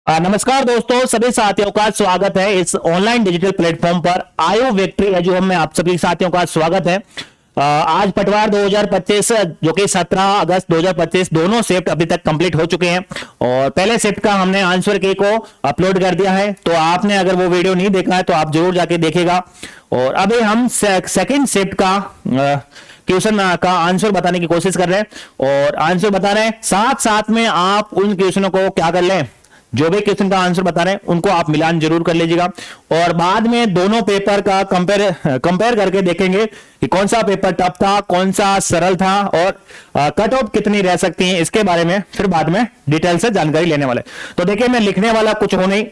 नमस्कार दोस्तों, सभी साथियों का स्वागत है इस ऑनलाइन डिजिटल प्लेटफॉर्म पर। आयो विक्ट्री है जो हम आप सभी साथियों का स्वागत है। आज पटवार 2025 जो कि 17 अगस्त 2025 दोनों शिफ्ट अभी तक कंप्लीट हो चुके हैं और पहले शिफ्ट का हमने आंसर की को अपलोड कर दिया है। तो आपने अगर वो वीडियो नहीं देखा है तो आप जरूर जाके देखिएगा। और अभी हम सेकंड शिफ्ट का क्वेश्चन का आंसर बताने की कोशिश कर रहे हैं और आंसर बता रहे हैं। साथ साथ में आप उन क्वेश्चनों को क्या कर लें, जो भी क्वेश्चन का आंसर बता रहे हैं उनको आप मिलान जरूर कर लीजिएगा और बाद में दोनों पेपर का कंपेयर करके देखेंगे कि कौन सा पेपर टफ था, कौन सा सरल था और कट ऑफ कितनी रह सकती है, इसके बारे में फिर बाद में डिटेल से जानकारी लेने वाले। तो देखिए, मैं लिखने वाला कुछ हो नहीं,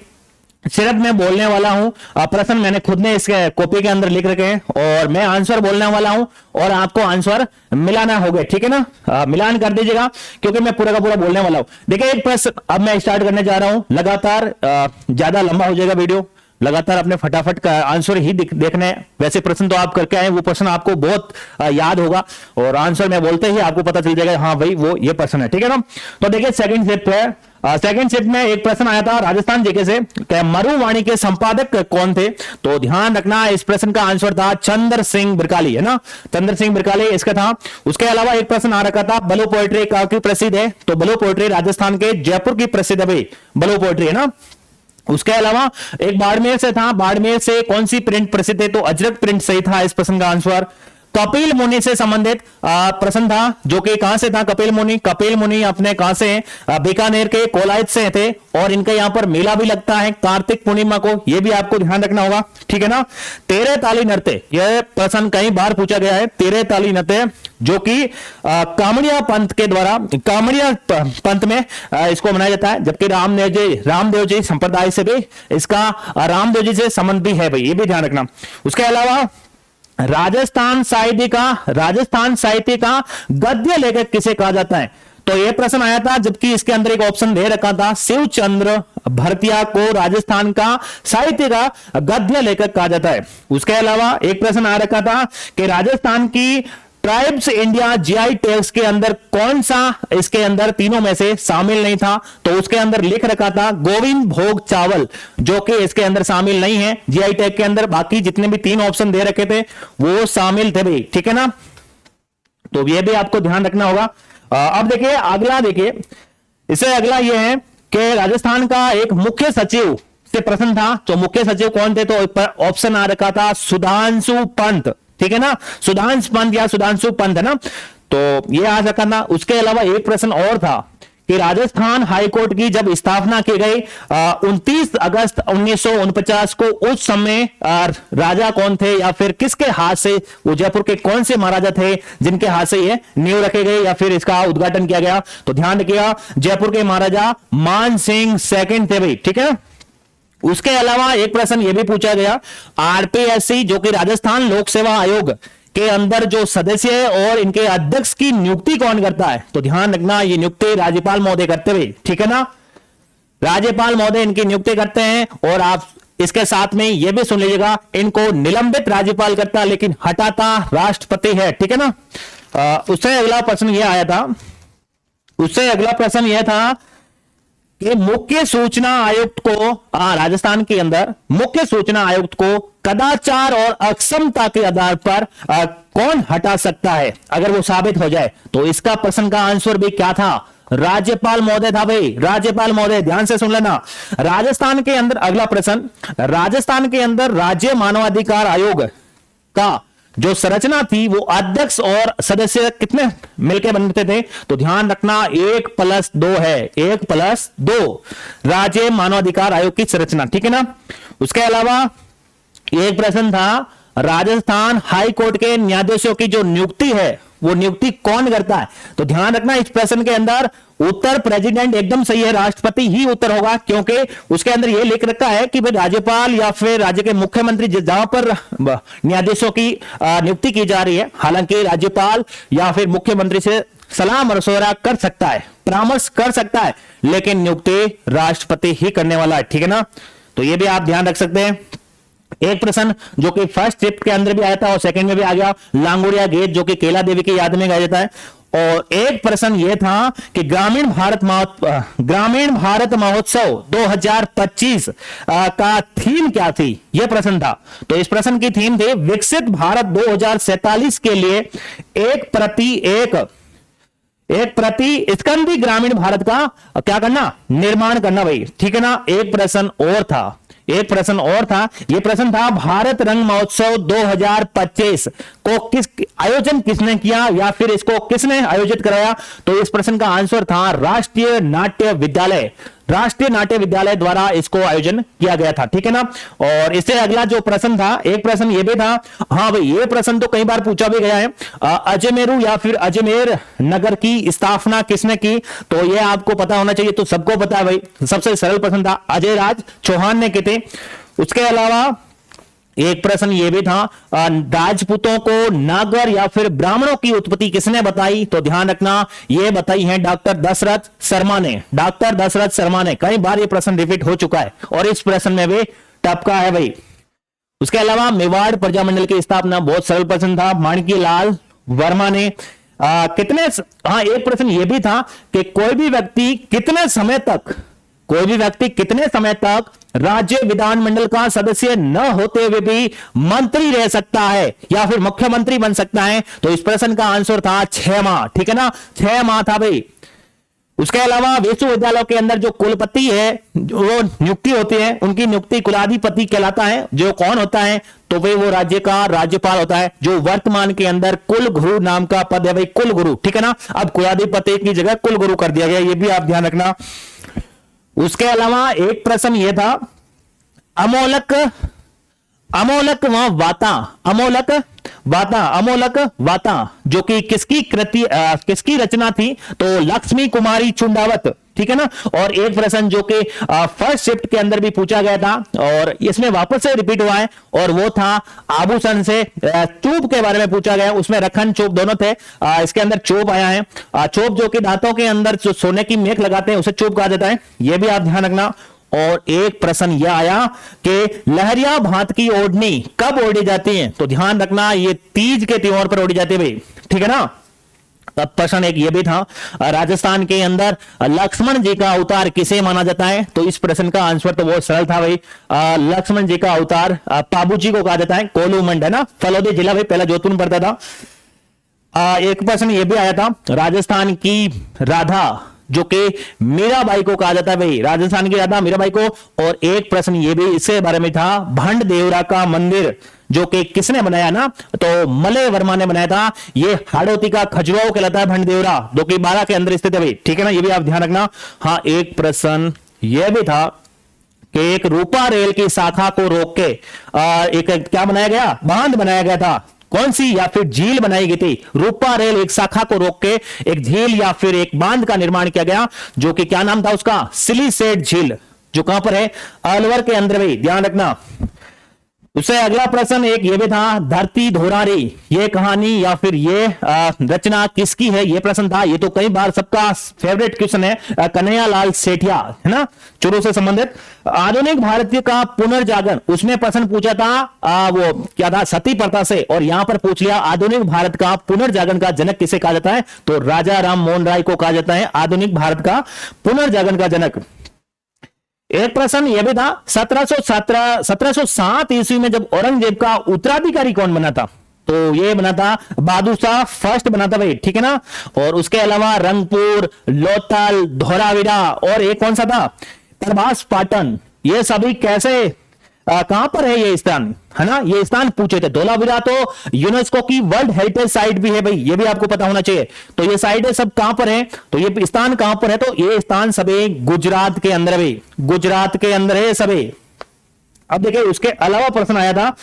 सिर्फ मैं बोलने वाला हूं। प्रश्न मैंने खुद ने इसके कॉपी के अंदर लिख रखे हैं और मैं आंसर बोलने वाला हूं और आपको आंसर मिलाना होगा, ठीक है ना। मिलान कर दीजिएगा क्योंकि मैं पूरा का पूरा बोलने वाला हूं। देखिए, एक प्रश्न अब मैं स्टार्ट करने जा रहा हूं। लगातार ज्यादा लंबा हो जाएगा वीडियो, लगातार अपने फटाफट का आंसर ही देखने हैं। वैसे प्रश्न तो आप करके आए, वो प्रश्न आपको बहुत याद होगा और आंसर मैं बोलते ही आपको पता चल जाएगा, हाँ भाई वो ये प्रश्न है, ठीक है ना। तो देखिए, सेकंड शिफ्ट है। सेकंड शिफ्ट में एक प्रश्न आया था राजस्थान जीके से, मरुवाणी के संपादक कौन थे। तो ध्यान रखना, इस प्रश्न का आंसर था चंद्र सिंह बिरकाली, है ना। चंद्र सिंह बिरकाली इसका था। उसके अलावा एक प्रश्न आ रखा था, बलू पोएट्री काफी प्रसिद्ध है। तो बलू पोएट्री राजस्थान के जयपुर की प्रसिद्ध है भाई, बलू पोएट्री, है ना। उसके अलावा एक बाड़मेर से था, बाड़मेर से कौन सी प्रिंट प्रसिद्ध है। तो अजरक प्रिंट सही था इस प्रश्न का आंसर। कपिल मुनि से संबंधित प्रश्न था, जो कि कहां से था कपिल मुनि। कपिल मुनि अपने कहां से हैं, बीकानेर के कोलायत से थे और इनके यहां पर मेला भी लगता है कार्तिक पूर्णिमा को, यह भी आपको ध्यान रखना होगा, ठीक है ना। तेरे ताली नृत्य, यह प्रश्न कई बार पूछा गया है। तेरे ताली नृत्य जो कि कामड़िया पंथ के द्वारा, कामड़िया पंथ में इसको मनाया जाता है, जबकि रामदेव जी संप्रदाय से भी इसका रामदेव जी से संबंध भी है भाई, ये भी ध्यान रखना। उसके अलावा राजस्थान साहित्य का गद्य लेखक किसे कहा जाता है। तो यह प्रश्न आया था, जबकि इसके अंदर एक ऑप्शन दे रखा था, शिव चंद्र भरतिया को राजस्थान का साहित्य का गद्य लेखक कहा जाता है। उसके अलावा एक प्रश्न आ रखा था कि राजस्थान की ट्राइब्स इंडिया जीआई टैग्स के अंदर कौन सा इसके अंदर तीनों में से शामिल नहीं था। तो उसके अंदर लिख रखा था गोविंद भोग चावल, जो कि इसके अंदर शामिल नहीं है जीआई टैग के अंदर। बाकी जितने भी तीन ऑप्शन दे रखे थे वो शामिल थे भाई, ठीक है ना। तो ये भी आपको ध्यान रखना होगा। अब देखिए अगला, देखिए इससे अगला ये है कि राजस्थान का एक मुख्य सचिव से प्रश्न था। तो मुख्य सचिव कौन थे। तो ऑप्शन आ रखा था सुधांशु पंत, ठीक है ना, सुधांशु पंत या सुधांशु पंत, है ना। तो ये आ सका था। उसके अलावा एक प्रश्न और था कि राजस्थान हाईकोर्ट की जब स्थापना की गई 29 अगस्त 1949 को, उस समय राजा कौन थे या फिर किसके हाथ से, वो जयपुर के कौन से महाराजा थे जिनके हाथ से ये नींव रखे गए या फिर इसका उद्घाटन किया गया। तो ध्यान रखिएगा, जयपुर के महाराजा मान सिंह सेकंड थे भाई, ठीक है। उसके अलावा एक प्रश्न यह भी पूछा गया, आरपीएससी जो कि राजस्थान लोक सेवा आयोग के अंदर जो सदस्य है और इनके अध्यक्ष की नियुक्ति कौन करता है। तो ध्यान रखना, ये नियुक्ति राज्यपाल महोदय करते हुए, ठीक है ना। राज्यपाल महोदय इनकी नियुक्ति करते हैं और आप इसके साथ में यह भी सुन लीजिएगा, इनको निलंबित राज्यपाल करता है लेकिन हटाता राष्ट्रपति है, ठीक है ना। उससे अगला प्रश्न यह आया था, उससे अगला प्रश्न यह था कि मुख्य सूचना आयुक्त को, राजस्थान के अंदर मुख्य सूचना आयुक्त को कदाचार और अक्षमता के आधार पर कौन हटा सकता है अगर वो साबित हो जाए। तो इसका प्रश्न का आंसर भी क्या था, राज्यपाल महोदय था भाई, राज्यपाल महोदय। ध्यान से सुन लेना। राजस्थान के अंदर अगला प्रश्न, राजस्थान के अंदर राज्य मानवाधिकार आयोग का जो संरचना थी वो अध्यक्ष और सदस्य कितने मिलकर बनते थे। तो ध्यान रखना 1+2 है, 1+2 राज्य मानवाधिकार आयोग की संरचना, ठीक है ना। उसके अलावा एक प्रश्न था, राजस्थान हाई कोर्ट के न्यायाधीशों की जो नियुक्ति है वो नियुक्ति कौन करता है। तो ध्यान रखना, इस प्रश्न के अंदर उत्तर प्रेसिडेंट एकदम सही है, राष्ट्रपति ही उत्तर होगा, क्योंकि उसके अंदर यह लिख रखा है कि भाई राज्यपाल या फिर राज्य के मुख्यमंत्री जहां पर न्यायाधीशों की नियुक्ति की जा रही है, हालांकि राज्यपाल या फिर मुख्यमंत्री से सलाह मशवरा कर सकता है, परामर्श कर सकता है, लेकिन नियुक्ति राष्ट्रपति ही करने वाला है, ठीक है ना। तो यह भी आप ध्यान रख सकते हैं। एक प्रश्न जो कि फर्स्ट शिफ्ट के अंदर भी आया था और सेकंड में भी आ गया, लांगुड़िया गेट जो कि केला देवी की याद में गाया जाता है और एक प्रश्न यह था कि ग्रामीण भारत महोत्सव 2025 का थीम क्या थी, यह प्रश्न था। तो इस प्रश्न की थीम थी विकसित भारत 2047 के लिए एक प्रति स्कंदी ग्रामीण भारत का क्या करना, निर्माण करना भाई, ठीक है ना। एक प्रश्न और था, यह प्रश्न था भारत रंग महोत्सव 2025 को आयोजन किसने किया या फिर इसको किसने आयोजित कराया। तो इस प्रश्न का आंसर था राष्ट्रीय नाट्य विद्यालय द्वारा इसको आयोजन किया गया था, ठीक है ना। और इससे अगला जो प्रश्न था, एक प्रश्न यह भी था, हाँ भाई ये प्रश्न तो कई बार पूछा भी गया है, अजमेरू या फिर अजमेर नगर की स्थापना किसने की। तो यह आपको पता होना चाहिए, तो सबको पता है भाई, सबसे सरल प्रश्न था, अजय राज चौहान ने की थी। उसके अलावा एक प्रश्न यह भी था, राजपूतों को नागर या फिर ब्राह्मणों की उत्पत्ति किसने बताई। तो ध्यान रखना यह बताई है डॉक्टर दशरथ शर्मा ने। कई बार यह प्रश्न रिपीट हो चुका है और इस प्रश्न में भी टपका है भाई। उसके अलावा मेवाड़ प्रजामंडल की स्थापना, बहुत सरल प्रश्न था, माणिक्य लाल वर्मा ने। एक प्रश्न यह भी था कि कोई भी व्यक्ति कितने समय तक राज्य विधानमंडल का सदस्य न होते हुए भी मंत्री रह सकता है या फिर मुख्यमंत्री बन सकता है। तो इस प्रश्न का आंसर था 6 माह, ठीक है ना, 6 माह था भाई। उसके अलावा विश्वविद्यालयों के अंदर जो कुलपति है, जो नियुक्ति होती है, उनकी नियुक्ति कुलाधिपति कहलाता है। जो कौन होता है, तो भाई वो राज्य का राज्यपाल होता है। जो वर्तमान के अंदर कुलगुरु नाम का पद है भाई, कुलगुरु, ठीक है ना। अब कुलाधिपति की जगह कुलगुरु कर दिया गया, ये भी आप ध्यान रखना। उसके अलावा एक प्रश्न यह था, अमोलक वाता जो कि किसकी रचना थी। तो लक्ष्मी कुमारी चुंडावत, ठीक है ना। और एक प्रश्न जो कि फर्स्ट शिफ्ट के अंदर भी पूछा गया था और इसमें वापस से रिपीट हुआ है, और वो था आभूषण से चूप के बारे में पूछा गया। उसमें रखन चूप दोनों थे, इसके अंदर चूप आया है। चूप जो कि दांतों के अंदर जो सोने की मेख लगाते हैं उसे चूप कहा जाता है, यह भी आप ध्यान रखना। और एक प्रश्न यह आया कि लहरिया भांत की ओढ़नी कब ओढ़ी जाती है। तो ध्यान रखना ये तीज के त्योहार पर ओढ़ी जाती है भाई, ठीक है ना। तब प्रश्न एक ये भी था, राजस्थान के अंदर लक्ष्मण जी का अवतार किसे माना जाता है। तो इस प्रश्न का आंसर तो बहुत सरल था भाई, लक्ष्मण जी का अवतार पाबू जी को कहा जाता है। कोलूमंड है ना, फलोदी जिला भाई, पहला जोधपुर में पड़ता था। एक प्रश्न ये भी आया था, राजस्थान की राधा जो कि मीराबाई को कहा जाता है भाई, राजस्थान की राधा मीराबाई को। और एक प्रश्न ये भी इसके बारे में था, भंड देवरा का मंदिर जो कि किसने बनाया ना, तो मलय वर्मा ने बनाया था। ये हाड़ौती का खजुराहो कहलाता है भंड देवरा, जो कि 12 के अंदर स्थित है भाई, ठीक है ना, ये भी आप ध्यान रखना। हाँ, एक प्रश्न यह भी था कि एक रूपा रेल की शाखा को रोक के एक क्या बनाया गया, बांध बनाया गया था। कौन सी या फिर झील बनाई गई थी। रूपा रेल एक शाखा को रोक के एक झील या फिर एक बांध का निर्माण किया गया, जो कि क्या नाम था उसका, सिलीसेट झील, जो कहां पर है, अलवर के अंदर भाई, ध्यान रखना। उससे अगला प्रश्न एक ये भी था, धरती धोरारी ये कहानी या फिर ये रचना किसकी है, ये प्रश्न था। ये तो कई बार सबका फेवरेट क्वेश्चन है, कन्हैयालाल सेठिया, है ना, चुरू से संबंधित। आधुनिक भारतीय का पुनर्जागरण, उसमें प्रश्न पूछा था वो क्या था, सती प्रथा से, और यहां पर पूछ लिया आधुनिक भारत का पुनर्जागरण का जनक किसे कहा जाता है। तो राजा राम मोहन राय को कहा जाता है आधुनिक भारत का पुनर्जागरण का जनक। एक प्रश्न यह भी था, 1707 ईस्वी में जब औरंगजेब का उत्तराधिकारी कौन बना था। तो ये बना था बहादुर शाह फर्स्ट बना था भाई, ठीक है ना। और उसके अलावा रंगपुर, लोथल, धौलावीरा और एक कौन सा था, प्रभास पाटन, ये सभी कैसे कहां पर है ये स्थान, है ना, ये स्थान पूछे थे। धौलावीरा तो यूनेस्को की वर्ल्ड हेरिटेज साइट भी है भाई, ये भी आपको पता होना चाहिए। तो ये साइट है सब कहां पर है, तो ये स्थान कहां पर है, तो ये स्थान सभी गुजरात के अंदर है, गुजरात के अंदर है सभी। अब देखिए उसके अलावा प्रश्न आया था,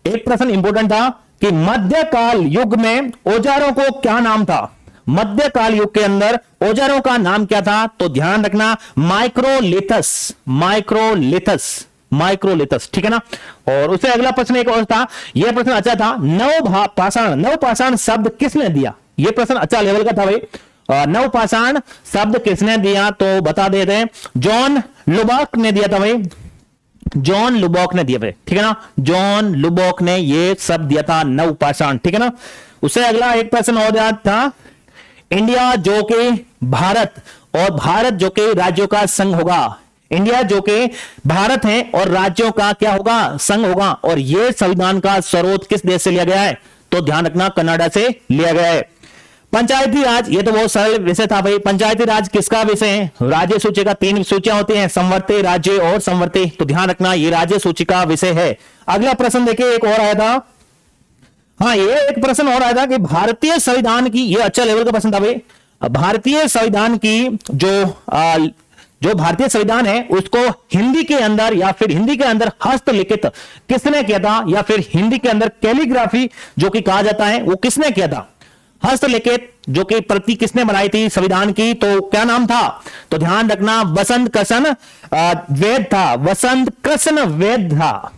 एक प्रश्न इंपॉर्टेंट था कि मध्यकाल युग में औजारों को क्या नाम था। मध्यकाल युग के अंदर औजारों का नाम क्या था। तो ध्यान रखना माइक्रोलिथस, माइक्रोलिथस, ठीक है ना। और उससे अगला प्रश्न एक और था, यह प्रश्न अच्छा था, नवपाषाण शब्द किसने दिया। यह प्रश्न अच्छा लेवल का था भाई। नवपाषाण शब्द किसने दिया, तो बता देते हैं, जॉन लुबॉक ने दिया था भाई, जॉन लुबॉक ने दिया भाई, ठीक है ना, जॉन लुबॉक ने यह शब्द दिया था नवपाषाण, ठीक है ना। उससे अगला एक प्रश्न और था, इंडिया जो कि भारत और भारत जो कि राज्यों का संघ होगा। इंडिया जो कि भारत है और राज्यों का क्या होगा, संघ होगा। और यह संविधान का स्रोत किस देश से लिया गया है, तो ध्यान रखना कनाडा से लिया गया है। पंचायती राज, ये तो बहुत सरल विषय था भाई। पंचायती राज किसका विषय है, राज्य सूची का 3 सूचियां होती हैं, संवर्ती, राज्य और संवर्ती, तो ध्यान रखना ये राज्य सूची का विषय है। अगला प्रश्न देखिए, एक और आया था, हाँ ये एक प्रश्न और आया था कि भारतीय संविधान की, ये अच्छा लेवल का प्रश्न था भाई, भारतीय संविधान की जो भारतीय संविधान है उसको हिंदी के अंदर या फिर हिंदी के अंदर हस्तलिखित किसने किया था, या फिर हिंदी के अंदर कैलीग्राफी जो कि कहा जाता है वो किसने किया था, हस्तलिखित जो कि प्रति किसने बनाई थी संविधान की, तो क्या नाम था, तो ध्यान रखना वसंत कृष्ण वेद था, वसंत कृष्ण वेद था,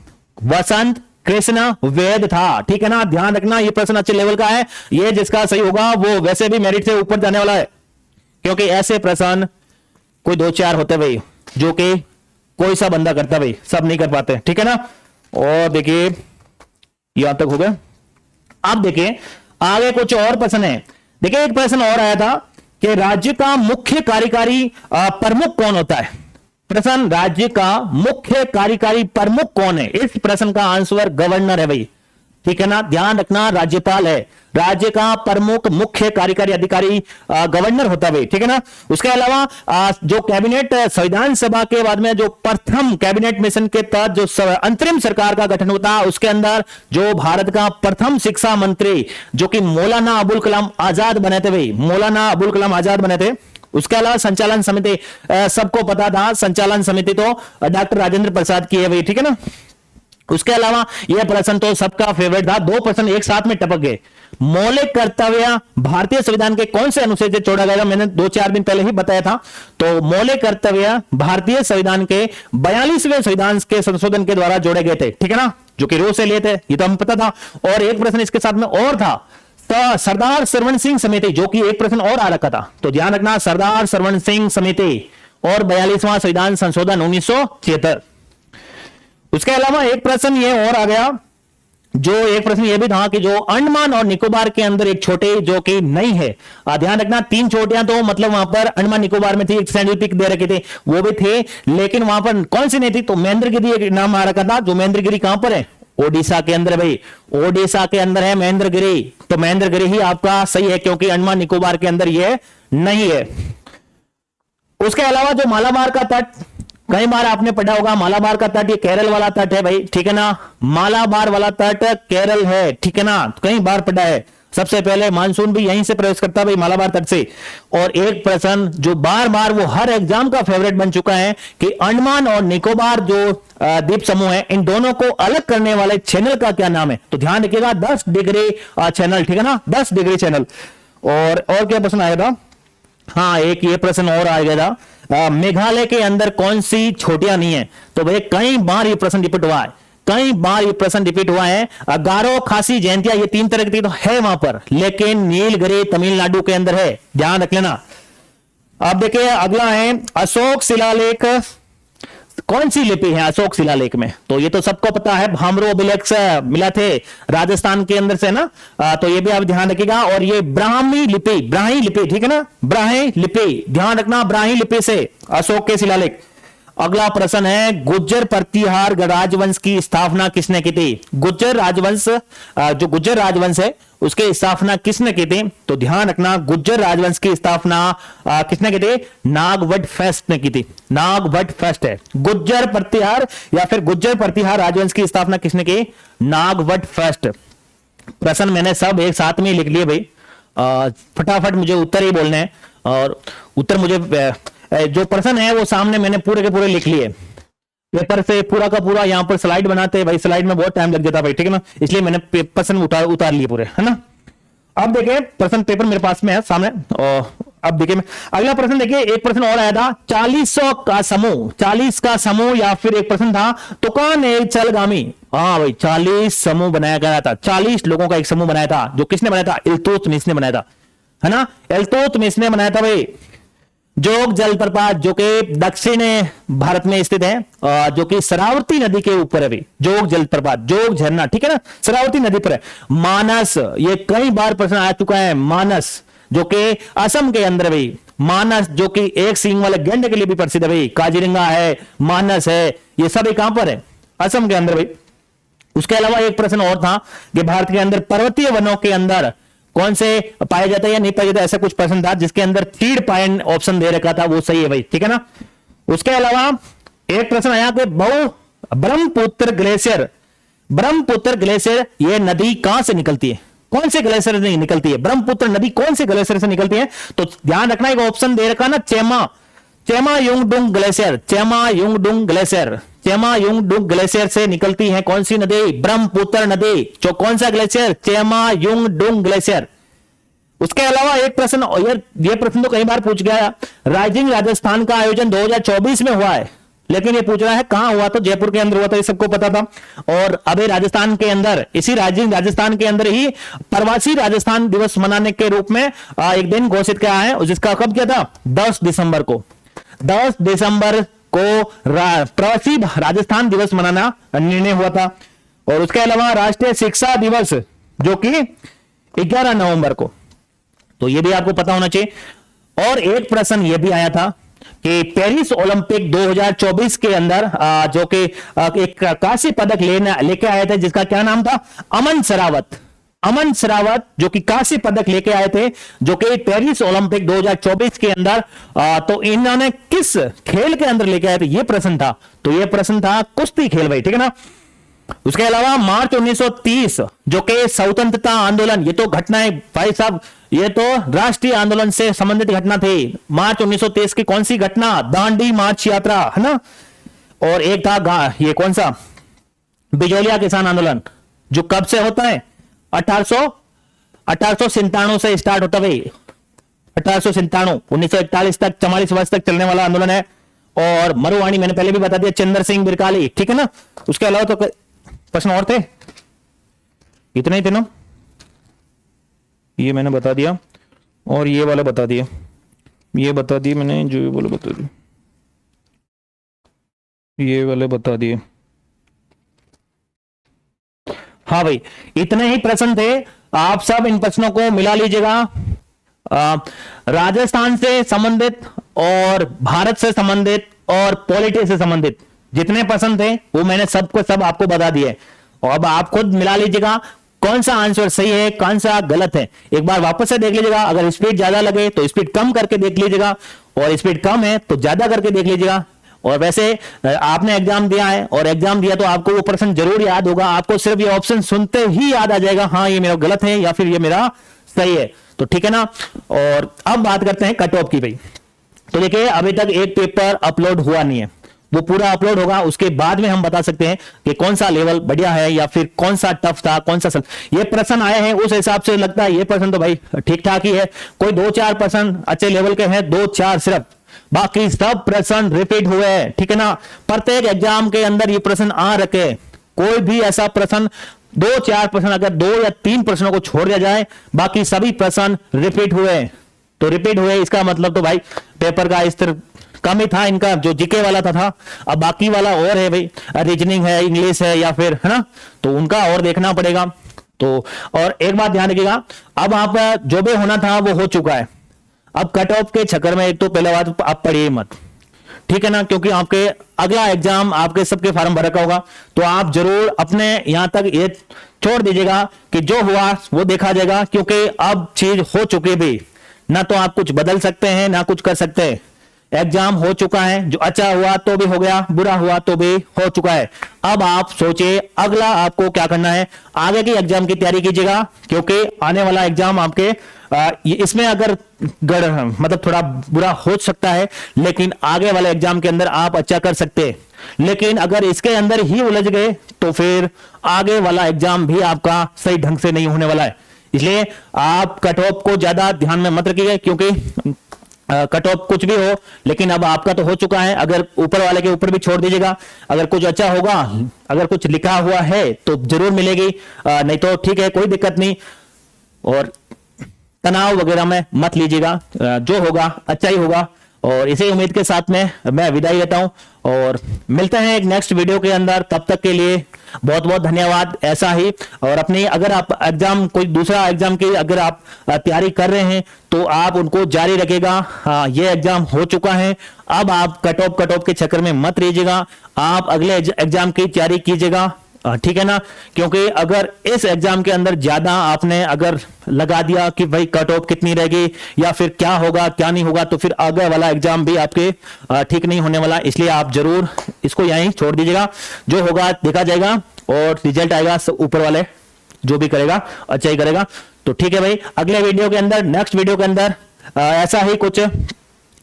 वसंत कृष्ण वेद था, ठीक है ना। ध्यान रखना ये प्रश्न अच्छे लेवल का है, ये जिसका सही होगा वो वैसे भी मेरिट से ऊपर जाने वाला है, क्योंकि ऐसे प्रश्न कोई 2-4 होते भाई जो कि कोई सा बंदा करता भाई, सब नहीं कर पाते, ठीक है ना। और देखिए यहां तक हो गया। अब देखिए आगे कुछ और प्रश्न है। देखिए एक प्रश्न और आया था कि राज्य का मुख्य कार्यकारी प्रमुख कौन होता है। प्रश्न, राज्य का मुख्य कार्यकारी प्रमुख कौन है, इस प्रश्न का आंसर गवर्नर है भाई, ठीक है ना। ध्यान रखना राज्यपाल है, राज्य का प्रमुख मुख्य कार्यकारी अधिकारी गवर्नर होता है, ठीक है ना। उसके अलावा जो कैबिनेट, संविधान सभा के बाद में जो प्रथम कैबिनेट मिशन के तहत जो अंतरिम सरकार का गठन होता है, उसके अंदर जो भारत का प्रथम शिक्षा मंत्री जो कि मौलाना अबुल कलाम आजाद बने थे भाई, मौलाना अबुल कलाम आजाद बने थे। उसके अलावा संचालन समिति, सबको पता था संचालन समिति तो डॉक्टर राजेंद्र प्रसाद की है भाई, ठीक है ना। उसके अलावा यह प्रश्न तो सबका फेवरेट था, 2 प्रश्न एक साथ में टपक गए। मौलिक कर्तव्य भारतीय संविधान के कौन से अनुच्छेद से जोड़ा गया, मैंने 2-4 दिन पहले ही बताया था। तो मौलिक कर्तव्य भारतीय संविधान के 42वें संविधान के संशोधन के द्वारा जोड़े गए थे, ठीक है ना, जो कि रो से लिए थे, ये तो हमें पता था। और एक प्रश्न इसके साथ में और था, तो सरदार सरवण सिंह समिति, जो कि एक प्रश्न और आ रखा था, तो ध्यान रखना सरदार सरवण सिंह समिति और 42वां संविधान संशोधन 1976। उसके अलावा एक प्रश्न ये और आ गया, जो एक प्रश्न ये भी था कि जो अंडमान और निकोबार के अंदर एक छोटे जो कि नहीं है, ध्यान रखना 3 चोटियां तो मतलब वहां पर अंडमान निकोबार में थी, एक सैंडल पीक दे रखे थे वो भी थे, लेकिन वहां पर कौन सी नहीं थी, तो महेंद्रगिरी एक नाम आ रखा था। जो महेंद्रगिरी कहां पर है, ओडिशा के अंदर भाई, ओडिशा के अंदर है महेंद्रगिरी, तो महेंद्रगिरी ही आपका सही है, क्योंकि अंडमान निकोबार के अंदर यह नहीं है। उसके अलावा जो मालाबार का तट, कई बार आपने पढ़ा होगा, मालाबार का तट ये केरल वाला तट है भाई, ठीक है ना, मालाबार वाला तट केरल है, ठीक है ना, कई बार पढ़ा है। सबसे पहले मानसून भी यहीं से प्रवेश करता है भाई, मालाबार तट से। और एक प्रश्न जो बार बार वो हर एग्जाम का फेवरेट बन चुका है कि अंडमान और निकोबार जो द्वीप समूह है, इन दोनों को अलग करने वाले चैनल का क्या नाम है, तो ध्यान रखिएगा 10 डिग्री चैनल, ठीक है ना, 10 डिग्री चैनल। और क्या प्रश्न आया था, हाँ एक ये प्रश्न और आ गया था, मेघालय के अंदर कौन सी छोटियां नहीं है, तो भाई कई बार ये प्रश्न रिपीट हुआ है, कई बार ये प्रश्न रिपीट हुआ है। गारो, खासी, जयंतिया ये 3 तरह की तो है वहां पर, लेकिन नीलगिरी तमिलनाडु के अंदर है, ध्यान रख लेना। अब देखिए अगला है अशोक शिलालेख, कौन सी लिपि है अशोक शिलालेख में, तो ये तो सबको पता है, भामरो अभिलेख मिला थे राजस्थान के अंदर से ना, तो ये भी आप ध्यान रखिएगा। और ये ब्राह्मी लिपि, ब्राह्मी लिपि, ठीक है ना, ब्राह्मी लिपि, ध्यान रखना ब्राह्मी लिपि से अशोक के शिलालेख। अगला प्रश्न है गुज्जर प्रतिहार राजवंश की स्थापना किसने की थी, गुज्जर राजवंश, जो गुज्जर राजवंश है उसकी स्थापना किसने की थी, तो ध्यान रखना गुज्जर राजवंश की स्थापना किसने की थी, नागवट फेस्ट ने की थी, नागवट फेस्ट है। गुज्जर प्रतिहार या फिर गुज्जर प्रतिहार राजवंश की स्थापना किसने की, नागवट फेस्ट। प्रश्न मैंने सब एक साथ में लिख लिए भाई, फटाफट मुझे उत्तर ही बोलने हैं, और उत्तर मुझे जो प्रश्न है वो सामने मैंने पूरे के पूरे लिख लिए, पेपर से पूरा का पूरा यहाँ पर स्लाइड बनाते भाई, स्लाइड में बहुत टाइम लग जाता भाई, ठीक है ना, इसलिए मैंने प्रश्न उतार लिए पूरे, है ना। अब देखिए प्रश्न पेपर मेरे पास में है सामने, और अब देखिए अगला प्रश्न देखिए, एक प्रश्न और आया था 40 का समूह, 40 का समूह, या फिर एक प्रश्न था तुकान ए चलगामी, हाँ भाई 40 समूह बनाया गया था, 40 लोगों का एक समूह बनाया था, जो किसने बनाया था, इल्तुतमिश ने बनाया था, है ना, इल्तुतमिश ने बनाया था भाई। जोग जलप्रपात जो कि दक्षिण भारत में स्थित है, जो कि शरावती नदी के ऊपर है, जोग जलप्रपात, जोग झरना, ठीक है ना, शरावती नदी पर है। मानस, ये कई बार प्रश्न आ चुका है, मानस, जो कि असम के अंदर भाई मानस, जो कि एक सींग वाले गैंडे के लिए भी प्रसिद्ध है भाई, काजीरंगा है, मानस है, ये सब कहां पर है, असम के अंदर भाई। उसके अलावा एक प्रश्न और था कि भारत के अंदर पर्वतीय वनों के अंदर कौन से पाया जाता है या नहीं पाया जाता, ऐसा कुछ प्रश्न था जिसके अंदर तीर पायन ऑप्शन दे रखा था, वो सही है भाई, ठीक है ना। उसके अलावा एक प्रश्न आया कि ब्रह्मपुत्र ग्लेशियर, ब्रह्मपुत्र ग्लेशियर ये नदी कहां से निकलती है, कौन से ग्लेशियर से निकलती है, ब्रह्मपुत्र नदी कौन से ग्लेशियर से निकलती है, तो ध्यान रखना एक ऑप्शन दे रखा ना, Chemayungdung glacier, Chemayungdung glacier, Chemayungdung glacier से निकलती है कौन सी नदी, ब्रह्मपुत्र नदी। जो कौन सा ग्लेशियर, चेमायुंगडुंग ग्लेशियर। उसके अलावा एक प्रश्न, ये प्रश्न तो कई बार पूछ गया, राइजिंग राजस्थान का आयोजन 2024 में हुआ है, लेकिन ये पूछ रहा है कहां हुआ, तो जयपुर के अंदर हुआ था, ये सबको पता था। और अभी राजस्थान के अंदर, इसी राइजिंग राजस्थान के अंदर ही प्रवासी राजस्थान दिवस मनाने के रूप में एक दिन घोषित किया है, और जिसका कब किया था, 10 दिसंबर को, 10 दिसंबर को प्रवासी राजस्थान दिवस मनाना निर्णय हुआ था। और उसके अलावा राष्ट्रीय शिक्षा दिवस जो कि 11 नवंबर को, तो ये भी आपको पता होना चाहिए। और एक प्रश्न ये भी आया था कि पेरिस ओलंपिक 2024 के अंदर जो कि एक कांस्य पदक लेके आए थे, जिसका क्या नाम था, अमन सरावत, अमन सरावत जो कि कांस्य पदक लेके आए थे, जो कि पेरिस ओलंपिक 2024 के अंदर, तो इन्होंने किस खेल के अंदर लेके आए थे, ये प्रश्न था, तो ये प्रश्न था कुश्ती खेल भाई, ठीक है ना। उसके अलावा मार्च 1930 जो कि स्वतंत्रता आंदोलन, ये तो घटनाएं भाई साहब, ये तो राष्ट्रीय आंदोलन से संबंधित घटना थी। मार्च 1930 की कौन सी घटना, दांडी मार्च यात्रा, है ना। और एक था ये कौन सा, बिजोलिया किसान आंदोलन, जो कब से होता है, 1897 से स्टार्ट होता भाई, 1897, 1941 तक, 44 वर्ष तक चलने वाला आंदोलन है। और मरुवाणी मैंने पहले भी बता दिया, चंद्र सिंह बिरकाली, ठीक है ना। उसके अलावा तो प्रश्न और थे, इतने ही थे ना, ये मैंने बता दिया, और ये वाला बता दिया, ये बता दिए मैंने, जो ये वाले बता दिए, ये वाले बता दिए। हाँ भाई, इतने ही प्रश्न थे, आप सब इन प्रश्नों को मिला लीजिएगा। राजस्थान से संबंधित और भारत से संबंधित और पॉलिटी से संबंधित जितने प्रश्न थे वो मैंने सबको सब आपको बता दिए, और अब आप खुद मिला लीजिएगा कौन सा आंसर सही है, कौन सा गलत है। एक बार वापस से देख लीजिएगा, अगर स्पीड ज्यादा लगे तो स्पीड कम करके देख लीजिएगा, और स्पीड कम है तो ज्यादा करके देख लीजिएगा। और वैसे आपने एग्जाम दिया है, और एग्जाम दिया तो आपको वो प्रश्न जरूर याद होगा, आपको सिर्फ ये ऑप्शन सुनते ही याद आ जाएगा, हाँ ये मेरा गलत है या फिर ये मेरा सही है, तो ठीक है ना। और अब बात करते हैं कट ऑफ की भाई। तो देखिए अभी तक एक पेपर अपलोड हुआ नहीं है, वो पूरा अपलोड होगा, उसके बाद में हम बता सकते हैं कि कौन सा लेवल बढ़िया है या फिर कौन सा टफ था, कौन सा ये प्रश्न आए हैं उस हिसाब से लगता है ये प्रश्न तो भाई ठीक ठाक ही है। कोई 2-4 प्रश्न अच्छे लेवल के हैं, 2-4 सिर्फ, बाकी सब प्रश्न रिपीट हुए हैं, ठीक है ना। प्रत्येक एग्जाम के अंदर ये प्रश्न आ रखे, कोई भी ऐसा प्रश्न 2-4 प्रश्न, अगर 2 या 3 प्रश्नों को छोड़ दिया जाए, बाकी सभी प्रश्न रिपीट हुए, तो रिपीट हुए इसका मतलब तो भाई पेपर का स्तर कम ही था इनका, जो जीके वाला था। अब बाकी वाला और है भाई, रीजनिंग है, इंग्लिश है, या फिर है ना, तो उनका और देखना पड़ेगा। तो और एक बात ध्यान रखिएगा, अब आप जो भी होना था वो हो चुका है, अब कट ऑफ के चक्कर में एक तो पहले बात आप पढ़िए मत, ठीक है ना, क्योंकि आपके अगला एग्जाम आपके सबके फॉर्म भरा का होगा, तो आप जरूर अपने यहां तक ये छोड़ दीजिएगा कि जो हुआ वो देखा जाएगा, क्योंकि अब चीज हो चुकी भी, ना तो आप कुछ बदल सकते हैं ना कुछ कर सकते हैं। एग्जाम हो चुका है, जो अच्छा हुआ तो भी हो गया, बुरा हुआ तो भी हो चुका है। अब आप सोचिए अगला आपको क्या करना है, आगे की एग्जाम की तैयारी कीजिएगा, क्योंकि आने वाला एग्जाम आपके इसमें अगर मतलब थोड़ा बुरा हो सकता है, लेकिन आगे वाले एग्जाम के अंदर आप अच्छा कर सकते हैं। लेकिन अगर इसके अंदर ही उलझ गए तो फिर आगे वाला एग्जाम भी आपका सही ढंग से नहीं होने वाला है। इसलिए आप कट ऑफ को ज्यादा ध्यान में मत रखिए, क्योंकि कट ऑफ कुछ भी हो, लेकिन अब आपका तो हो चुका है, अगर ऊपर वाले के ऊपर भी छोड़ दीजिएगा, अगर कुछ अच्छा होगा, अगर कुछ लिखा हुआ है तो जरूर मिलेगी, नहीं तो ठीक है, कोई दिक्कत नहीं। और तनाव वगैरह में मत लीजिएगा, जो होगा अच्छा ही होगा, और इसी उम्मीद के साथ में मैं विदाई लेता हूं और मिलते हैं एक नेक्स्ट वीडियो के अंदर। तब तक के लिए बहुत बहुत धन्यवाद। ऐसा ही और अपनी अगर आप एग्जाम कोई दूसरा एग्जाम की अगर आप तैयारी कर रहे हैं तो आप उनको जारी रखेगा। हाँ, ये एग्जाम हो चुका है, अब आप कट ऑफ के चक्कर में मत रहिएगा, आप अगले एग्जाम की तैयारी कीजिएगा, ठीक है ना। क्योंकि अगर इस एग्जाम के अंदर ज्यादा आपने अगर लगा दिया कि भाई कट ऑफ कितनी रहेगी या फिर क्या होगा क्या नहीं होगा, तो फिर आगे वाला एग्जाम भी आपके ठीक नहीं होने वाला। इसलिए आप जरूर इसको यहीं छोड़ दीजिएगा, जो होगा देखा जाएगा और रिजल्ट आएगा ऊपर वाले जो भी करेगा अच्छा ही करेगा। तो ठीक है भाई, अगले वीडियो के अंदर नेक्स्ट वीडियो के अंदर ऐसा ही कुछ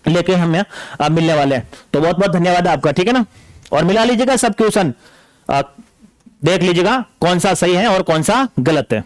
लेके हम मिलने वाले हैं। तो बहुत बहुत धन्यवाद आपका, ठीक है ना। और मिला लीजिएगा सब क्वेश्चन, देख लीजिएगा कौन सा सही है और कौन सा गलत है।